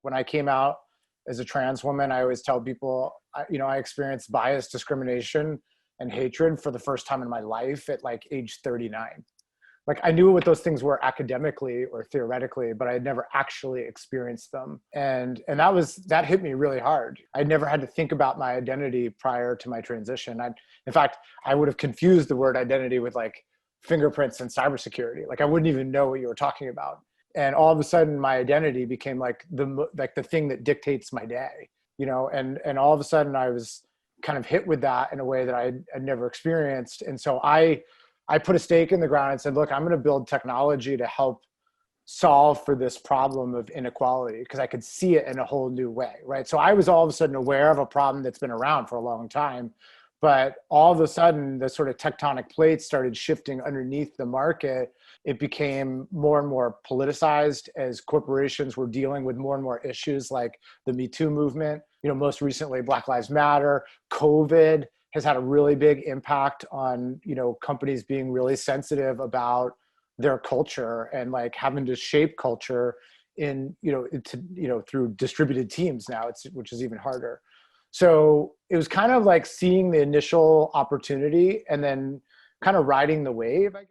when I came out as a trans woman, I always tell people, I experienced bias, discrimination, and hatred for the first time in my life at like age 39. Like I knew what those things were academically or theoretically, but I had never actually experienced them. And that hit me really hard. I'd never had to think about my identity prior to my transition. In fact, I would have confused the word identity with like fingerprints and cybersecurity. Like I wouldn't even know what you were talking about. And all of a sudden my identity became like the thing that dictates my day, and all of a sudden I was kind of hit with that in a way that I'd never experienced. And so I put a stake in the ground and said, look, I'm going to build technology to help solve for this problem of inequality, because I could see it in a whole new way, right? So I was all of a sudden aware of a problem that's been around for a long time, but all of a sudden the sort of tectonic plates started shifting underneath the market. It became more and more politicized as corporations were dealing with more and more issues like the Me Too movement, most recently Black Lives Matter. COVID has had a really big impact on, companies being really sensitive about their culture and like having to shape culture through distributed teams now, which is even harder. So it was kind of like seeing the initial opportunity and then kind of riding the wave, I guess.